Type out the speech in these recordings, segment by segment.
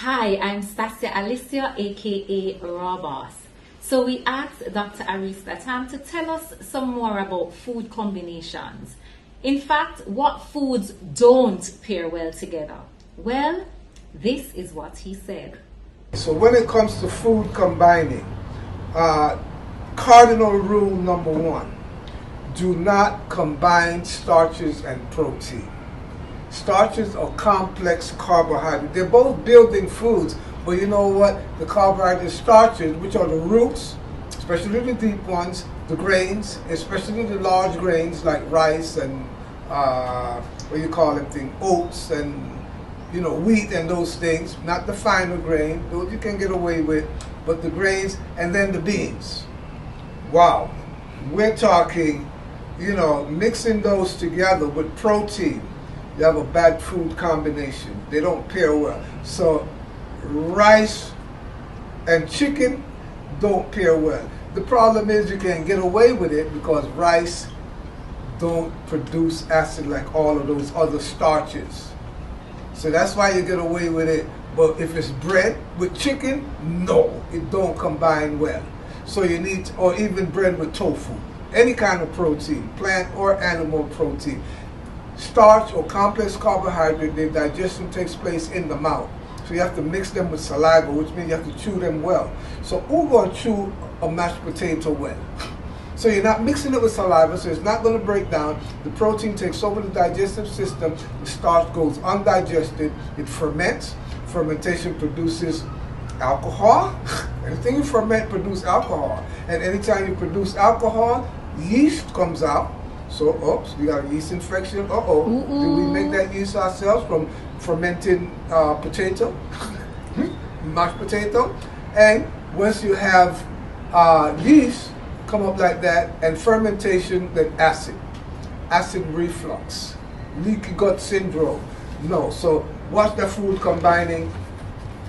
Hi, I'm Stacia Alicia, aka Raw Boss. So we asked Dr. Aris Latham to tell us some more about food combinations. In fact, what foods don't pair well together? Well, this is what he said. So when it comes to food combining, cardinal rule number one, do not combine starches and protein. Starches are complex carbohydrates. They're both building foods, but you know what? The carbohydrate starches, which are the roots, especially the deep ones, the grains, especially the large grains like rice and what you call them thing, oats and wheat and those things, not the finer grain, those you can get away with, but the grains and then the beans. Wow. We're talking, mixing those together with protein. You have a bad food combination. They don't pair well. So rice and chicken don't pair well. The problem is you can get away with it because rice don't produce acid like all of those other starches. So that's why you get away with it. But if it's bread with chicken, no, it don't combine well. So you need, or even bread with tofu, any kind of protein, plant or animal protein. Starch or complex carbohydrate, their digestion takes place in the mouth. So you have to mix them with saliva, which means you have to chew them well. So who's going to chew a mashed potato well? So you're not mixing it with saliva, so it's not going to break down. The protein takes over the digestive system. The starch goes undigested. It ferments. Fermentation produces alcohol. Anything you ferment produces alcohol. And anytime you produce alcohol, yeast comes out. So, oops, we got a yeast infection. Did we make that yeast ourselves from fermenting potato, mashed potato? And once you have yeast come up like that, and fermentation, then acid reflux, leaky gut syndrome. No, so watch that food combining,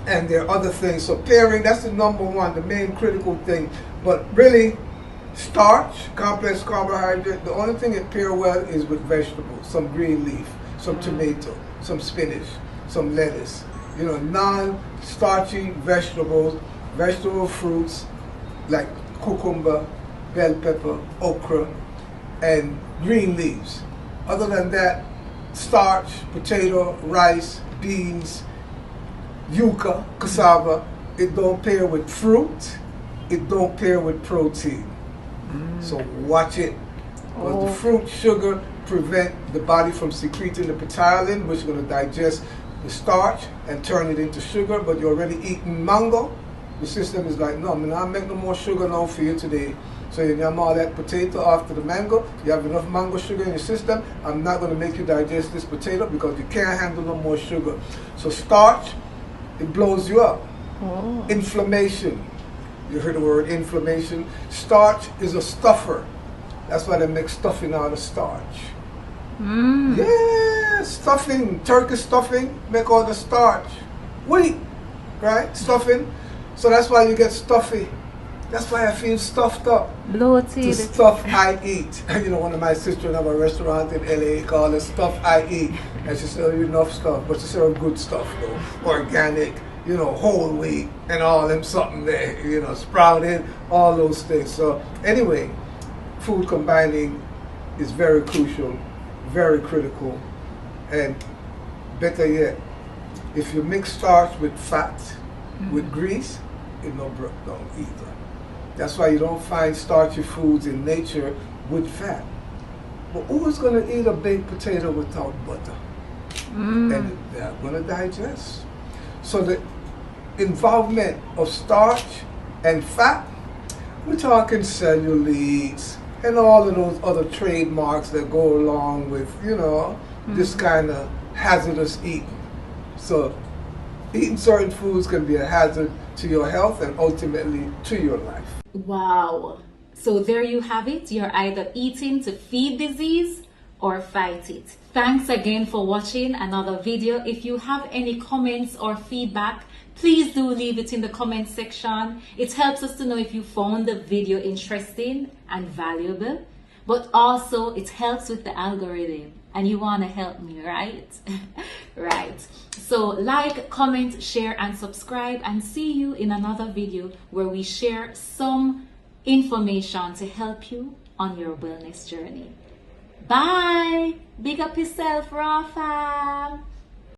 and there are other things. So pairing, that's the number one, the main critical thing. But really, starch, complex carbohydrate, the only thing that pair well is with vegetables, some green leaf, some tomato, some spinach, some lettuce. Non-starchy vegetables, vegetable fruits like cucumber, bell pepper, okra, and green leaves. Other than that, starch, potato, rice, beans, yuca, cassava, it don't pair with fruit, it don't pair with protein. So watch it. Because the fruit sugar prevent the body from secreting the ptyalin, which is going to digest the starch and turn it into sugar. But you're already eating mango. The system is like, no, I'm not making no more sugar now for you today. So you have all that potato after the mango. You have enough mango sugar in your system. I'm not going to make you digest this potato because you can't handle no more sugar. So starch, it blows you up. Inflammation. You heard the word inflammation. Starch is a stuffer. That's why they make stuffing out of starch. Yeah, stuffing, turkey stuffing, make all the starch. Wheat, right? Stuffing. So that's why you get stuffy. That's why I feel stuffed up. Bloated. The stuff I eat. One of my sisters have a restaurant in LA called it Stuff I Eat. And she serves you enough stuff, but she serves good stuff though. Organic, whole wheat and all them something there, sprouted, all those things. So anyway, food combining is very crucial, very critical, and better yet, if you mix starch with fat, with grease, it no break down either. That's why you don't find starchy foods in nature with fat. But who's going to eat a baked potato without butter? And they're going to digest. So the involvement of starch and fat, we're talking cellulite and all of those other trademarks that go along with, this kind of hazardous eating. So eating certain foods can be a hazard to your health and ultimately to your life. Wow. So there you have it. You're either eating to feed disease or fight it. Thanks again for watching another video. If you have any comments or feedback, please do leave it in the comment section. It helps us to know if you found the video interesting and valuable, but also it helps with the algorithm. and you want to help me, right? Right. So like, comment, share, and subscribe, and see you in another video where we share some information to help you on your wellness journey. Bye. Big up yourself, Rafa.